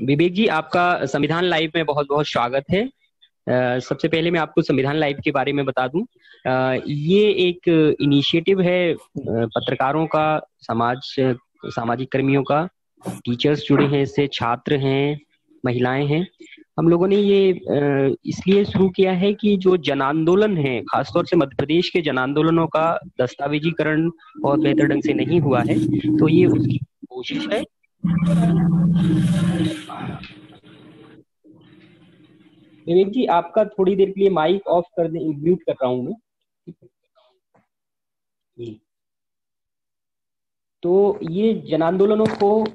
विवेक जी, आपका संविधान लाइव में बहुत बहुत स्वागत है। सबसे पहले मैं आपको संविधान लाइव के बारे में बता दूं। ये एक इनिशिएटिव है पत्रकारों का, सामाजिक कर्मियों का। टीचर्स जुड़े हैं इससे, छात्र हैं, महिलाएं हैं। हम लोगों ने ये इसलिए शुरू किया है कि जो जन आंदोलन है, खासतौर से मध्य प्रदेश के जन आंदोलनों का दस्तावेजीकरण बहुत बेहतर ढंग से नहीं हुआ है, तो ये उसकी कोशिश है। विवेक जी, आपका थोड़ी देर के लिए माइक ऑफ कर दे, म्यूट कर रहा हूं मैं। तो ये जन आंदोलनों को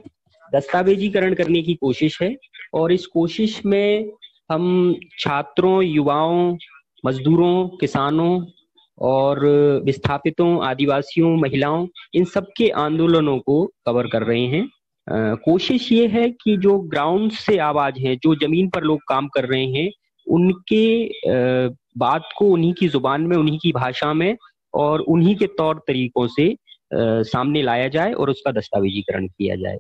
दस्तावेजीकरण करने की कोशिश है, और इस कोशिश में हम छात्रों, युवाओं, मजदूरों, किसानों और विस्थापितों, आदिवासियों, महिलाओं, इन सब के आंदोलनों को कवर कर रहे हैं। कोशिश ये है कि जो ग्राउंड से आवाज है, जो जमीन पर लोग काम कर रहे हैं, उनके बात को उन्हीं की जुबान में, उन्हीं की भाषा में और उन्हीं के तौर तरीकों से सामने लाया जाए और उसका दस्तावेजीकरण किया जाए।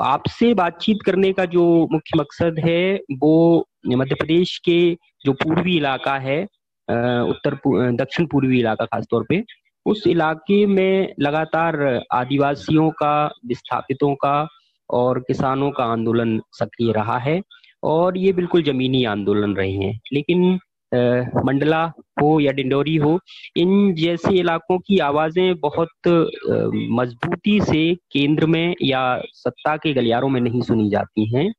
आपसे बातचीत करने का जो मुख्य मकसद है वो मध्य प्रदेश के जो पूर्वी इलाका है, दक्षिण पूर्वी इलाका खासतौर पे, उस इलाके में लगातार आदिवासियों का, विस्थापितों का और किसानों का आंदोलन सक्रिय रहा है, और ये बिल्कुल जमीनी आंदोलन रहे हैं। लेकिन मंडला हो या डिंडोरी हो, इन जैसे इलाकों की आवाजें बहुत मजबूती से केंद्र में या सत्ता के गलियारों में नहीं सुनी जाती हैं।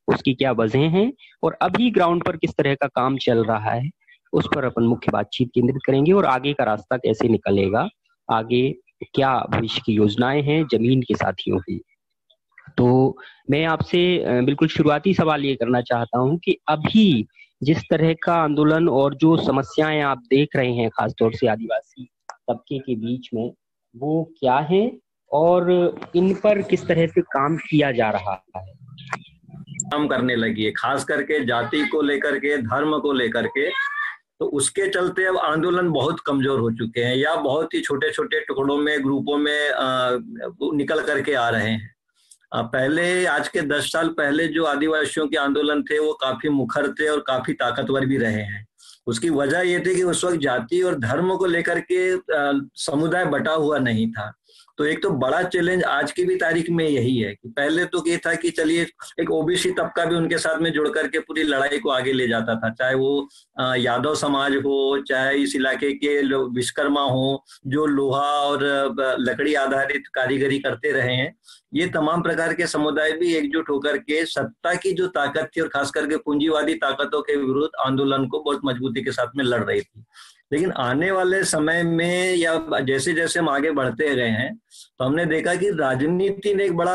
उसकी क्या वजह हैं और अभी ग्राउंड पर किस तरह का काम चल रहा है, उस पर अपन मुख्य बातचीत केंद्रित करेंगे, और आगे का रास्ता कैसे निकलेगा, आगे क्या भविष्य की योजनाएं हैं जमीन के साथियों की। तो मैं आपसे बिल्कुल शुरुआती सवाल ये करना चाहता हूं कि अभी जिस तरह का आंदोलन और जो समस्याएं आप देख रहे हैं खासतौर से आदिवासी तबके के बीच में, वो क्या है और इन पर किस तरह से काम किया जा रहा है। काम करने लगी है, खास करके जाति को लेकर के, धर्म को लेकर के। तो उसके चलते अब आंदोलन बहुत कमजोर हो चुके हैं या बहुत ही छोटे छोटे टुकड़ों में, ग्रुपों में निकल करके आ रहे हैं। पहले, आज के 10 साल पहले जो आदिवासियों के आंदोलन थे वो काफी मुखर थे और काफी ताकतवर भी रहे हैं। उसकी वजह ये थी कि उस वक्त जाति और धर्म को लेकर के समुदाय बटा हुआ नहीं था। तो एक तो बड़ा चैलेंज आज की भी तारीख में यही है कि पहले तो ये था कि चलिए एक ओबीसी तबका भी उनके साथ में जुड़ करके पूरी लड़ाई को आगे ले जाता था, चाहे वो यादव समाज हो, चाहे इस इलाके के विश्वकर्मा हो जो लोहा और लकड़ी आधारित कारीगरी करते रहे हैं। ये तमाम प्रकार के समुदाय भी एकजुट होकर के सत्ता की जो ताकत थी और खास करके पूंजीवादी ताकतों के विरुद्ध आंदोलन को बहुत मजबूती के साथ में लड़ रही थी। लेकिन आने वाले समय में या जैसे जैसे हम आगे बढ़ते गए हैं तो हमने देखा कि राजनीति ने एक बड़ा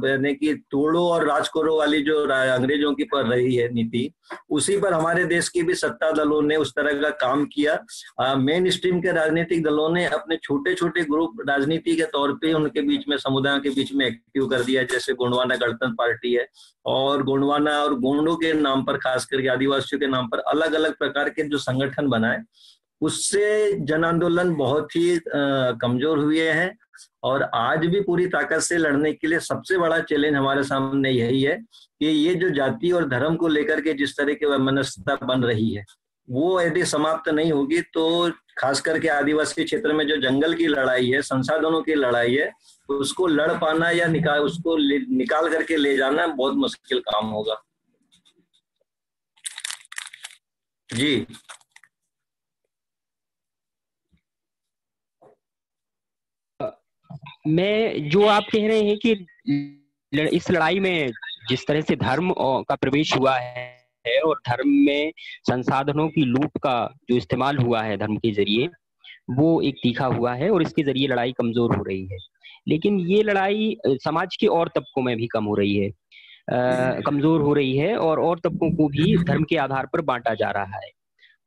यानी कि तोड़ो और राज करो वाली जो अंग्रेजों की पर रही है नीति, उसी पर हमारे देश के भी सत्ता दलों ने उस तरह का काम किया। मेन स्ट्रीम के राजनीतिक दलों ने अपने छोटे छोटे ग्रुप राजनीति के तौर पे उनके बीच में, समुदायों के बीच में एक्टिव कर दिया, जैसे गोंडवाना गणतंत्र पार्टी है, और गोंडवाना और गोंडों के नाम पर, खास करके आदिवासियों के नाम पर अलग अलग प्रकार के जो संगठन बनाए, उससे जन आंदोलन बहुत ही कमजोर हुए हैं। और आज भी पूरी ताकत से लड़ने के लिए सबसे बड़ा चैलेंज हमारे सामने यही है कि ये जो जाति और धर्म को लेकर के जिस तरह की वैमनस्यता बन रही है, वो यदि समाप्त नहीं होगी तो खास करके आदिवासी क्षेत्र में जो जंगल की लड़ाई है, संसाधनों की लड़ाई है, उसको लड़ पाना या उसको निकाल करके ले जाना बहुत मुश्किल काम होगा। जी, मैं जो आप कह रहे हैं कि इस लड़ाई में जिस तरह से धर्म का प्रवेश हुआ है और धर्म में संसाधनों की लूट का जो इस्तेमाल हुआ है धर्म के जरिए, वो एक तीखा हुआ है और इसके जरिए लड़ाई कमजोर हो रही है। लेकिन ये लड़ाई समाज के और तबकों में भी कम हो रही है, कमजोर हो रही है, और तबकों को भी धर्म के आधार पर बांटा जा रहा है।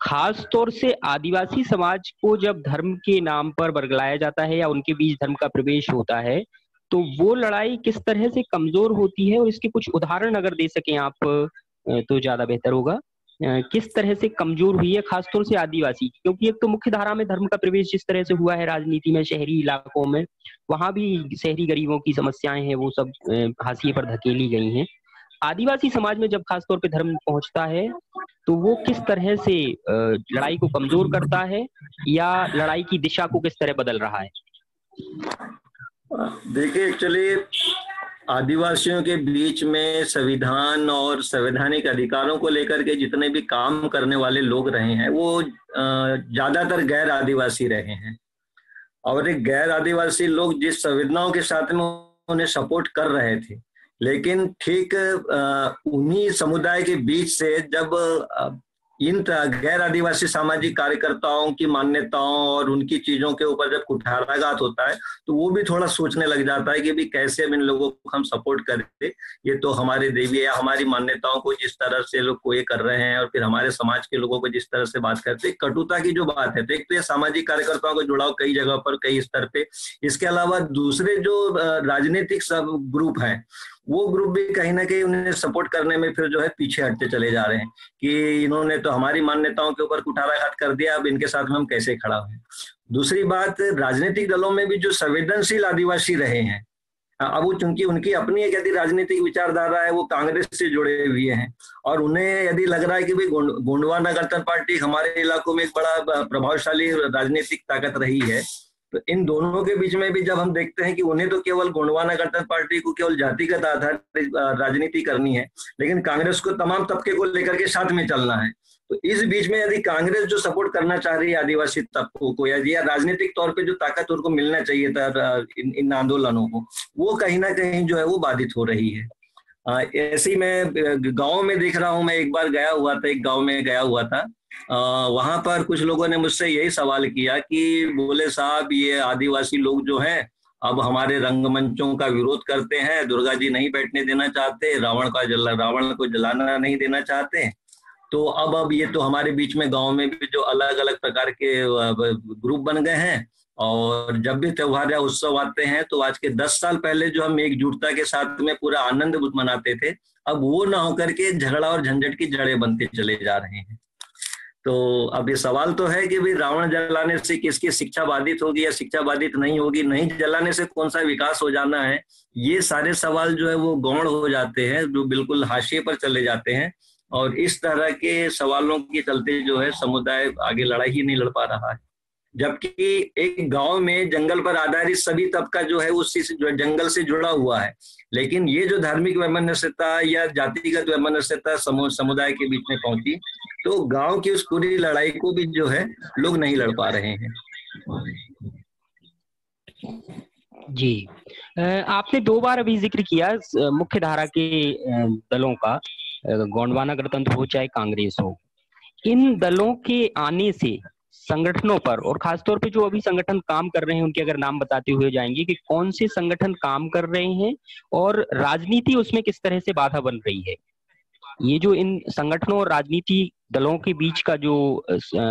खास तौर से आदिवासी समाज को जब धर्म के नाम पर बरगलाया जाता है या उनके बीच धर्म का प्रवेश होता है, तो वो लड़ाई किस तरह से कमजोर होती है, और इसके कुछ उदाहरण अगर दे सकें आप तो ज्यादा बेहतर होगा। किस तरह से कमजोर हुई है खासतौर से आदिवासी, क्योंकि एक तो मुख्य धारा में धर्म का प्रवेश जिस तरह से हुआ है राजनीति में, शहरी इलाकों में, वहां भी शहरी गरीबों की समस्याएं हैं वो सब हाशिए पर धकेली गई हैं। आदिवासी समाज में जब खासतौर पे धर्म पहुंचता है तो वो किस तरह से लड़ाई को कमजोर करता है या लड़ाई की दिशा को किस तरह बदल रहा है? देखिए, एक्चुअली आदिवासियों के बीच में संविधान और संवैधानिक अधिकारों को लेकर के जितने भी काम करने वाले लोग रहे हैं वो ज्यादातर गैर आदिवासी रहे हैं। और एक गैर आदिवासी लोग जिस संवेदनाओं के साथ में उन्हें सपोर्ट कर रहे थे, लेकिन ठीक उन्हीं समुदाय के बीच से जब इन गैर आदिवासी सामाजिक कार्यकर्ताओं की मान्यताओं और उनकी चीजों के ऊपर जब कुठाराघात होता है तो वो भी थोड़ा सोचने लग जाता है कि भी कैसे हम इन लोगों को हम सपोर्ट करें, ये तो हमारे देवी या हमारी मान्यताओं को जिस तरह से लोग को ये कर रहे हैं और फिर हमारे समाज के लोगों को जिस तरह से बात करते हैं, कटुता की जो बात है। तो एक तो ये सामाजिक कार्यकर्ताओं का जुड़ाव कई जगह पर कई स्तर पे, इसके अलावा दूसरे जो राजनीतिक सब ग्रुप हैं वो ग्रुप भी कहीं ना कहीं उन्हें सपोर्ट करने में फिर जो है पीछे हटते चले जा रहे हैं कि इन्होंने तो हमारी मान्यताओं के ऊपर कुठाराघात कर दिया, अब इनके साथ में हम कैसे खड़ा हुए। दूसरी बात, राजनीतिक दलों में भी जो संवेदनशील आदिवासी रहे हैं, अब वो चूंकि उनकी अपनी एक यदि राजनीतिक विचारधारा है, वो कांग्रेस से जुड़े हुए हैं और उन्हें यदि लग रहा है कि भाई गोंडवाना गणतंत्र पार्टी हमारे इलाकों में एक बड़ा प्रभावशाली राजनीतिक ताकत रही है, तो इन दोनों के बीच में भी जब हम देखते हैं कि उन्हें तो केवल गोंडवाना गणतंत्र पार्टी को केवल जातिगत आधारित राजनीति करनी है, लेकिन कांग्रेस को तमाम तबके को लेकर के साथ में चलना है, तो इस बीच में यदि कांग्रेस जो सपोर्ट करना चाह रही है आदिवासी तबकों को या राजनीतिक तौर पे जो ताकत उनको मिलना चाहिए था इन आंदोलनों को, वो कहीं ना कहीं जो है वो बाधित हो रही है। ऐसे ही मैं गाँव में देख रहा हूँ, मैं एक बार गया हुआ था, एक गाँव में गया हुआ था, वहां पर कुछ लोगों ने मुझसे यही सवाल किया कि बोले साहब ये आदिवासी लोग जो हैं अब हमारे रंगमंचों का विरोध करते हैं, दुर्गा जी नहीं बैठने देना चाहते, रावण को जलाना नहीं देना चाहते, तो अब ये तो हमारे बीच में गांव में भी जो अलग अलग प्रकार के ग्रुप बन गए हैं और जब भी त्योहार या उत्सव आते हैं तो आज के 10 साल पहले जो हम एकजुटता के साथ में पूरा आनंद मनाते थे, अब वो ना होकर के झगड़ा और झंझट की जड़ें बनते चले जा रहे हैं। तो अब ये सवाल तो है कि भाई रावण जलाने से किसकी शिक्षा बाधित होगी या शिक्षा बाधित नहीं होगी, नहीं जलाने से कौन सा विकास हो जाना है, ये सारे सवाल जो है वो गौण हो जाते हैं, जो बिल्कुल हाशिए पर चले जाते हैं और इस तरह के सवालों के चलते जो है समुदाय आगे लड़ाई ही नहीं लड़ पा रहा है। जबकि एक गांव में जंगल पर आधारित सभी तबका जो है उसी से जंगल से जुड़ा हुआ है, लेकिन ये जो धार्मिक वैमनस्यता या जातिगत वैमनस्यता समुदाय के बीच में पहुंची तो गांव की उस पूरी लड़ाई को भी जो है लोग नहीं लड़ पा रहे हैं। जी, आपने 2 बार अभी जिक्र किया मुख्य धारा के दलों का, गोंडवाना गणतंत्र हो चाहे कांग्रेस हो, इन दलों के आने से संगठनों पर और खासतौर पे जो अभी संगठन काम कर रहे हैं उनके अगर नाम बताते हुए जाएंगे कि कौन से संगठन काम कर रहे हैं और राजनीति उसमें किस तरह से बाधा बन रही है, ये जो इन संगठनों और राजनीति दलों के बीच का जो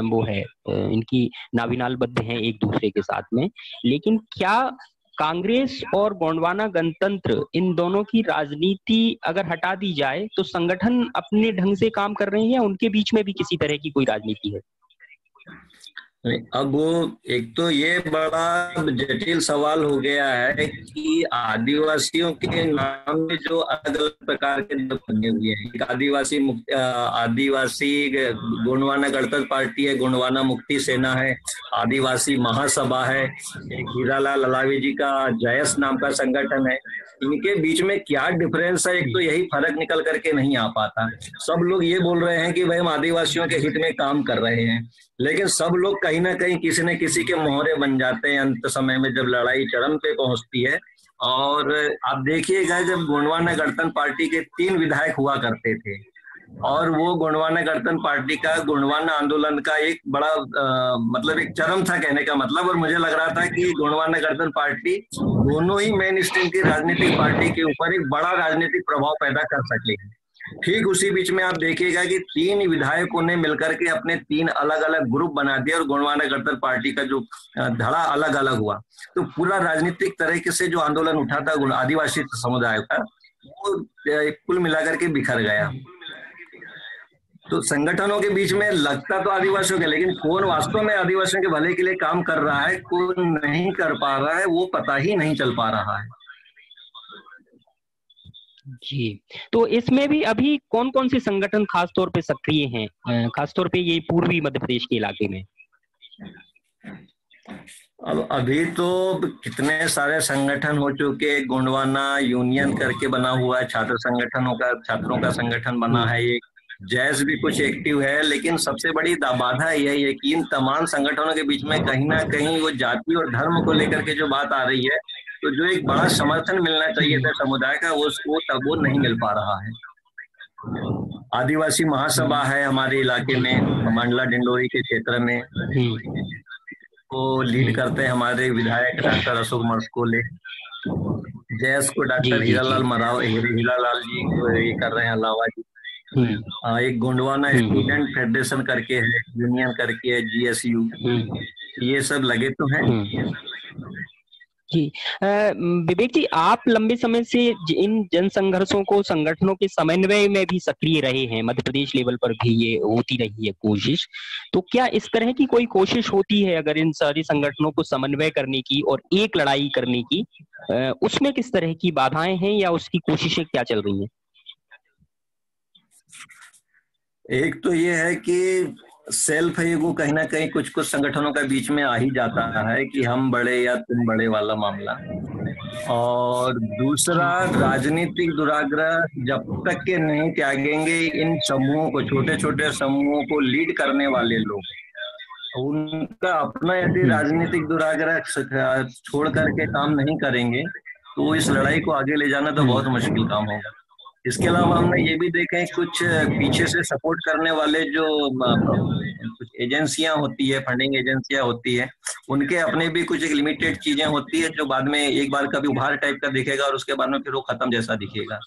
वो है, इनकी नाविनालबद्ध हैं एक दूसरे के साथ में, लेकिन क्या कांग्रेस और गोंडवाना गणतंत्र इन दोनों की राजनीति अगर हटा दी जाए तो संगठन अपने ढंग से काम कर रहे हैं या उनके बीच में भी किसी तरह की कोई राजनीति है? अब एक तो ये बड़ा जटिल सवाल हो गया है कि आदिवासियों के नाम में जो अलग अलग प्रकार के बने हुए हैं, एक आदिवासी गोंडवाना गणतंत्र पार्टी है, गोंडवाना मुक्ति सेना है, आदिवासी महासभा है, एक हीरालाल अलावी जी का जयस नाम का संगठन है। इनके बीच में क्या डिफरेंस है, एक तो यही फर्क निकल करके नहीं आ पाता। सब लोग ये बोल रहे हैं कि भाई हम आदिवासियों के हित में काम कर रहे हैं, लेकिन सब लोग कहीं ना कहीं किसी न किसी के मोहरे बन जाते हैं अंत समय में जब लड़ाई चरम पे पहुंचती है। और आप देखिएगा जब गोंडवाना गणतंत्र पार्टी के 3 विधायक हुआ करते थे और वो गोंडवाना गणतंत्र पार्टी का गोंडवाना आंदोलन का एक बड़ा मतलब एक चरम था कहने का मतलब, और मुझे लग रहा था कि गोंडवाना गणतंत्र पार्टी दोनों ही मेन स्ट्रीम की राजनीतिक पार्टी के ऊपर एक बड़ा राजनीतिक प्रभाव पैदा कर सकेगी। ठीक उसी बीच में आप देखिएगा कि 3 विधायकों ने मिलकर के अपने 3 अलग अलग ग्रुप बना दिए और गोंडवाना गणतंत्र पार्टी का जो धड़ा अलग अलग हुआ, तो पूरा राजनीतिक तरीके से जो आंदोलन उठा था आदिवासी समुदाय का वो कुल मिलाकर के बिखर गया। तो संगठनों के बीच में लगता तो आदिवासियों के, लेकिन कौन वास्तव में आदिवासियों के भले के लिए काम कर रहा है, कौन नहीं कर पा रहा है, वो पता ही नहीं चल पा रहा है। जी, तो इसमें भी अभी कौन कौन से संगठन खास तौर पे सक्रिय हैं, खास तौर पे ये पूर्वी मध्य प्रदेश के इलाके में? अब अभी तो कितने सारे संगठन हो चुके, गोंडवाना यूनियन करके बना हुआ है, छात्र संगठनों का, छात्रों का संगठन बना है एक, जैस भी कुछ एक्टिव है। लेकिन सबसे बड़ी बाधा यही है कि इन तमाम संगठनों के बीच में कहीं ना कहीं वो जाति और धर्म को लेकर के जो बात आ रही है, तो जो एक बड़ा समर्थन मिलना चाहिए था समुदाय का, उसको तब वो नहीं मिल पा रहा है। आदिवासी महासभा है हमारे इलाके में, मंडला डिंडोरी के क्षेत्र में, को लीड करते हैं हमारे विधायक डॉक्टर अशोक मरस्कोले। जैस को डॉक्टर हीरालाल मराव, हीरालाल जी ये कर रहे हैं, अलावा जी। एक गोंडवाना स्टूडेंट फेडरेशन करके है, यूनियन करके है, GSU, ये सब लगे तो हैं। जी, विवेक जी, आप लंबे समय से इन जन संघर्षों को, संगठनों के समन्वय में भी सक्रिय रहे हैं, मध्य प्रदेश लेवल पर भी ये होती रही है कोशिश। तो क्या इस तरह की कोई कोशिश होती है अगर इन सारे संगठनों को समन्वय करने की और एक लड़ाई करने की, उसमें किस तरह की बाधाएं हैं या उसकी कोशिशें क्या चल रही हैं? एक तो ये है कि सेल्फ ईगो कहीं ना कहीं कुछ कुछ संगठनों का बीच में आ ही जाता है कि हम बड़े या तुम बड़े वाला मामला। और दूसरा, राजनीतिक दुराग्रह जब तक के नहीं त्यागेंगे इन समूहों को, छोटे छोटे समूहों को लीड करने वाले लोग, उनका अपना यदि राजनीतिक दुराग्रह छोड़ करके काम नहीं करेंगे तो इस लड़ाई को आगे ले जाना तो बहुत मुश्किल काम होगा। इसके अलावा हमने ये भी देखा है कुछ पीछे से सपोर्ट करने वाले जो कुछ एजेंसियां होती है, फंडिंग एजेंसियां होती है, उनके अपने भी कुछ एक लिमिटेड चीजें होती है जो बाद में एक बार कभी उभार टाइप का दिखेगा और उसके बाद में फिर वो खत्म जैसा दिखेगा।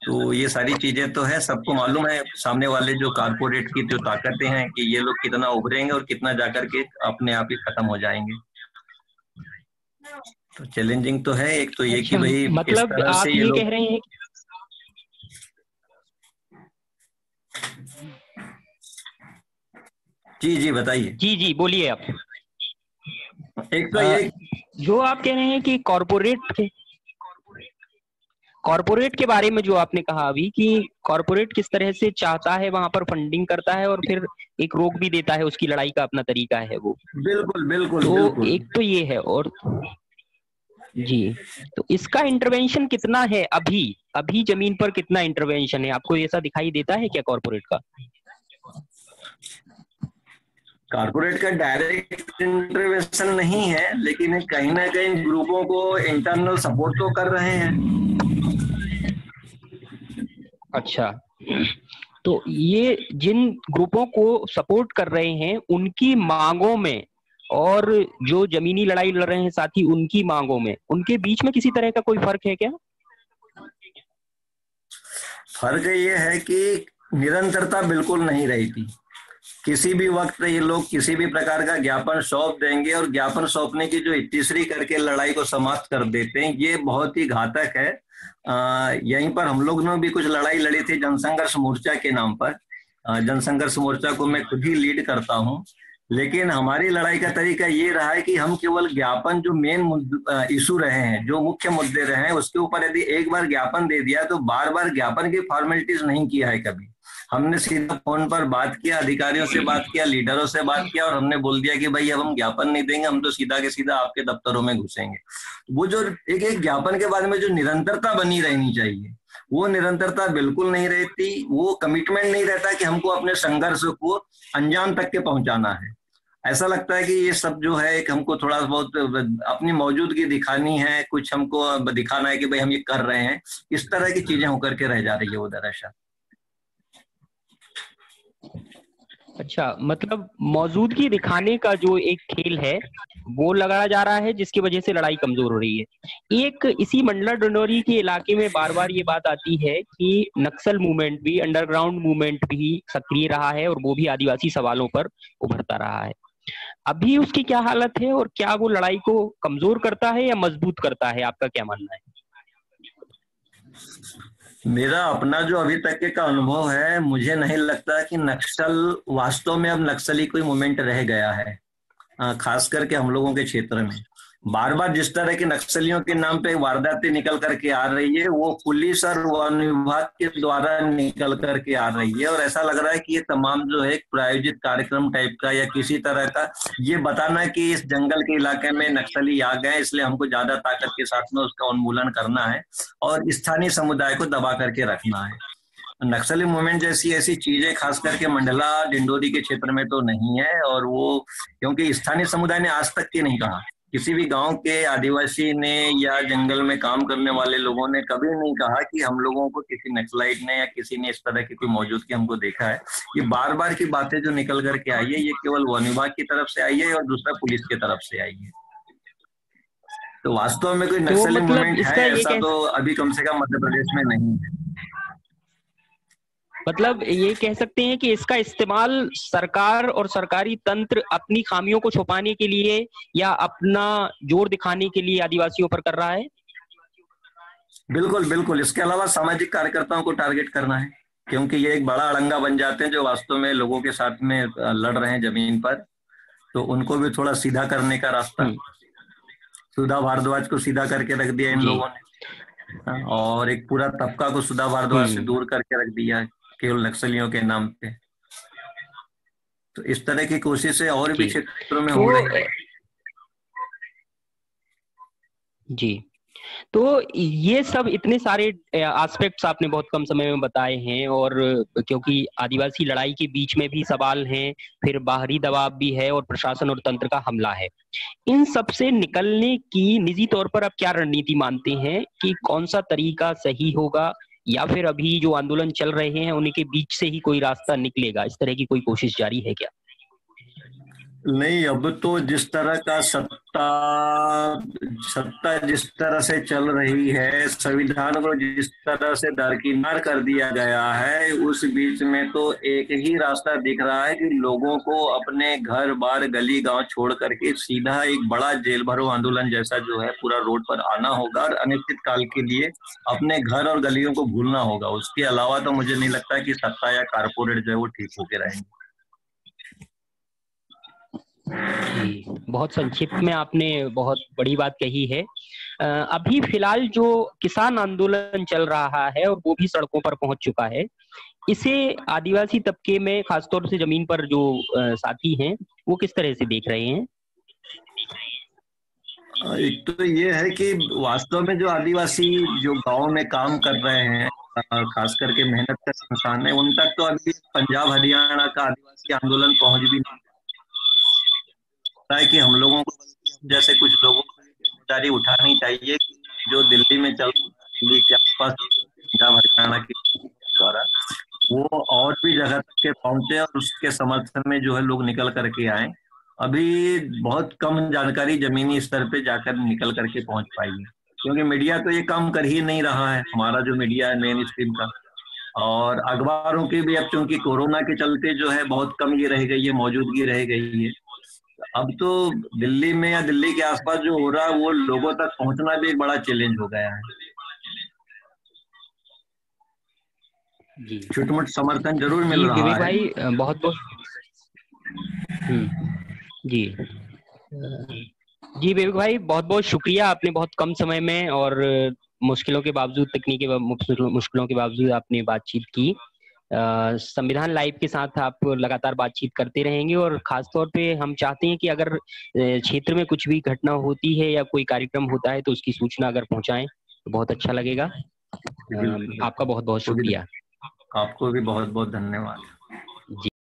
तो ये सारी चीजें तो है, सबको मालूम है सामने वाले जो कारपोरेट की जो ताकतें हैं कि ये लोग कितना उभरेंगे और कितना जाकर के अपने आप ही खत्म हो जाएंगे। तो चैलेंजिंग तो है। एक तो ये कि भाई मतलब इस तरह आप से ये कह रहे हैं जी बताइए। जी बोलिए आप। एक तो ये जो आप कह रहे हैं कि कॉर्पोरेट के बारे में जो आपने कहा अभी कि कॉर्पोरेट किस तरह से चाहता है वहां पर फंडिंग करता है और फिर एक रोक भी देता है, उसकी लड़ाई का अपना तरीका है वो। बिल्कुल तो बिल्कुल। एक तो ये है। और जी, तो इसका इंटरवेंशन कितना है अभी जमीन पर, कितना इंटरवेंशन है? आपको ऐसा दिखाई देता है क्या कॉर्पोरेट का? कॉर्पोरेट का डायरेक्ट इंटरवेंशन नहीं है, लेकिन कहीं ना कहीं ग्रुपों को इंटरनल सपोर्ट तो कर रहे हैं। अच्छा, तो ये जिन ग्रुपों को सपोर्ट कर रहे हैं उनकी मांगों में और जो जमीनी लड़ाई लड़ रहे हैं साथी उनकी मांगों में, उनके बीच में किसी तरह का कोई फर्क है क्या? फर्क ये है कि निरंतरता बिल्कुल नहीं रहती। किसी भी वक्त ये लोग किसी भी प्रकार का ज्ञापन सौंप देंगे और ज्ञापन सौंपने की जो इतिश्री करके लड़ाई को समाप्त कर देते हैं, ये बहुत ही घातक है। यहीं पर हम लोग ने भी कुछ लड़ाई लड़ी थी जनसंघर्ष मोर्चा के नाम पर। जनसंघर्ष मोर्चा को मैं खुद ही लीड करता हूं, लेकिन हमारी लड़ाई का तरीका ये रहा है कि हम केवल ज्ञापन, जो मेन इशू रहे हैं, जो मुख्य मुद्दे रहे हैं, उसके ऊपर यदि एक बार ज्ञापन दे दिया तो बार बार ज्ञापन की फॉर्मेलिटीज नहीं किया है कभी। हमने सीधा फोन पर बात किया, अधिकारियों से बात किया, लीडरों से बात किया और हमने बोल दिया कि भाई अब हम ज्ञापन नहीं देंगे, हम तो सीधा के सीधा आपके दफ्तरों में घुसेंगे। वो जो एक एक ज्ञापन के बाद में जो निरंतरता बनी रहनी चाहिए, वो निरंतरता बिल्कुल नहीं रहती। वो कमिटमेंट नहीं रहता कि हमको अपने संघर्ष को अंजाम तक के पहुंचाना है। ऐसा लगता है कि ये सब जो है एक हमको थोड़ा बहुत अपनी मौजूदगी दिखानी है, कुछ हमको दिखाना है कि भाई हम ये कर रहे हैं, इस तरह की चीजें होकर के रह जा रही है वो दरअसल। अच्छा, मतलब मौजूदगी दिखाने का जो एक खेल है वो लगाया जा रहा है, जिसकी वजह से लड़ाई कमजोर हो रही है। एक इसी मंडला डिंडोरी के इलाके में बार बार ये बात आती है कि नक्सल मूवमेंट भी, अंडरग्राउंड मूवमेंट भी सक्रिय रहा है और वो भी आदिवासी सवालों पर उभरता रहा है। अभी उसकी क्या हालत है और क्या वो लड़ाई को कमजोर करता है या मजबूत करता है? आपका क्या मानना है? मेरा अपना जो अभी तक का अनुभव है, मुझे नहीं लगता कि नक्सल वास्तव में अब नक्सली कोई मूवमेंट रह गया है, खास करके हम लोगों के क्षेत्र में। बार बार जिस तरह के नक्सलियों के नाम पे वारदातें निकल करके आ रही है, वो पुलिस और वन विभाग के द्वारा निकल करके आ रही है। और ऐसा लग रहा है कि ये तमाम जो है एक प्रायोजित कार्यक्रम टाइप का या किसी तरह का, ये बताना कि इस जंगल के इलाके में नक्सली आ गए, इसलिए हमको ज्यादा ताकत के साथ में उसका उन्मूलन करना है और स्थानीय समुदाय को दबा करके रखना है। नक्सली मूवमेंट जैसी ऐसी चीजें खास करके मंडला डिंडोरी के क्षेत्र में तो नहीं है। और वो क्योंकि स्थानीय समुदाय ने आज तक ये नहीं कहा, किसी भी गांव के आदिवासी ने या जंगल में काम करने वाले लोगों ने कभी नहीं कहा कि हम लोगों को किसी नक्सलाइट ने या किसी ने इस तरह की कोई मौजूदगी हमको देखा है। ये बार बार की बातें जो निकल करके आई है, ये केवल वन विभाग की तरफ से आई है और दूसरा पुलिस की तरफ से आई है। तो वास्तव में कोई नक्सली मूवमेंट है ऐसा तो अभी कम से कम मध्य प्रदेश में नहीं है। मतलब ये कह सकते हैं कि इसका इस्तेमाल सरकार और सरकारी तंत्र अपनी खामियों को छुपाने के लिए या अपना जोर दिखाने के लिए आदिवासियों पर कर रहा है। बिल्कुल बिल्कुल, इसके अलावा सामाजिक कार्यकर्ताओं को टारगेट करना है, क्योंकि ये एक बड़ा अड़ंगा बन जाते हैं जो वास्तव में लोगों के साथ में लड़ रहे हैं जमीन पर। तो उनको भी थोड़ा सीधा करने का रास्ता, सुधा भारद्वाज को सीधा करके रख दिया इन लोगों ने, और एक पूरा तबका को सुधा भारद्वाज से दूर करके रख दिया है केवल नक्सलियों के नाम पे। तो इस तरह की कोशिशें और भी क्षेत्रों में हो रही है। जी, तो ये सब इतने सारे एस्पेक्ट्स आपने बहुत कम समय में बताए हैं, और क्योंकि आदिवासी लड़ाई के बीच में भी सवाल हैं, फिर बाहरी दबाव भी है और प्रशासन और तंत्र का हमला है। इन सब से निकलने की निजी तौर पर आप क्या रणनीति मानते हैं कि कौन सा तरीका सही होगा, या फिर अभी जो आंदोलन चल रहे हैं उन्हीं के बीच से ही कोई रास्ता निकलेगा? इस तरह की कोई कोशिश जारी है क्या? नहीं, अब तो जिस तरह का सत्ता जिस तरह से चल रही है, संविधान को जिस तरह से दरकिनार कर दिया गया है, उस बीच में तो एक ही रास्ता दिख रहा है कि लोगों को अपने घर बार गली गांव छोड़ करके सीधा एक बड़ा जेल भरो आंदोलन जैसा जो है पूरा रोड पर आना होगा और अनिश्चित काल के लिए अपने घर और गलियों को भूलना होगा। उसके अलावा तो मुझे नहीं लगता कि सत्ता या कारपोरेट जो है वो ठीक होके रहेंगे। जी, बहुत संक्षिप्त में आपने बहुत बड़ी बात कही है। अभी फिलहाल जो किसान आंदोलन चल रहा है और वो भी सड़कों पर पहुंच चुका है, इसे आदिवासी तबके में खासतौर से जमीन पर जो साथी हैं वो किस तरह से देख रहे हैं? एक तो ये है कि वास्तव में जो आदिवासी जो गांव में काम कर रहे हैं, खास करके मेहनत का इंसान है, उन तक तो अभी पंजाब हरियाणा का आदिवासी आंदोलन पहुंच भी नहीं है कि हम लोगों को जैसे कुछ लोगों को जिम्मेदारी उठानी चाहिए जो दिल्ली में चल दिल्ली के आसपास पंजाब हरियाणा के द्वारा वो और भी जगह तक के पहुंचे और उसके समर्थन में जो है लोग निकल करके आए। अभी बहुत कम जानकारी जमीनी स्तर पे जाकर निकल करके पहुंच पाई है, क्योंकि मीडिया तो ये काम कर ही नहीं रहा है, हमारा जो मीडिया है मेन स्ट्रीम का, और अखबारों की भी अब चूंकि कोरोना के चलते जो है बहुत कम ये रह गई है, मौजूदगी रह गई है। अब तो दिल्ली में या दिल्ली के आसपास जो हो रहा है वो लोगों तक पहुंचना भी एक बड़ा चैलेंज हो गया है। छोट-मोट समर्थन जरूर मिल रहा है। विवेक भाई बहुत बहुत जी जी विवेक भाई बहुत बहुत शुक्रिया, आपने बहुत कम समय में और मुश्किलों के बावजूद, तकनीकी मुश्किलों के बावजूद आपने बातचीत की। संविधान लाइव के साथ आप लगातार बातचीत करते रहेंगे, और खासतौर पे हम चाहते हैं कि अगर क्षेत्र में कुछ भी घटना होती है या कोई कार्यक्रम होता है तो उसकी सूचना अगर पहुंचाएं तो बहुत अच्छा लगेगा। आपका बहुत बहुत शुक्रिया। आपको भी बहुत बहुत धन्यवाद।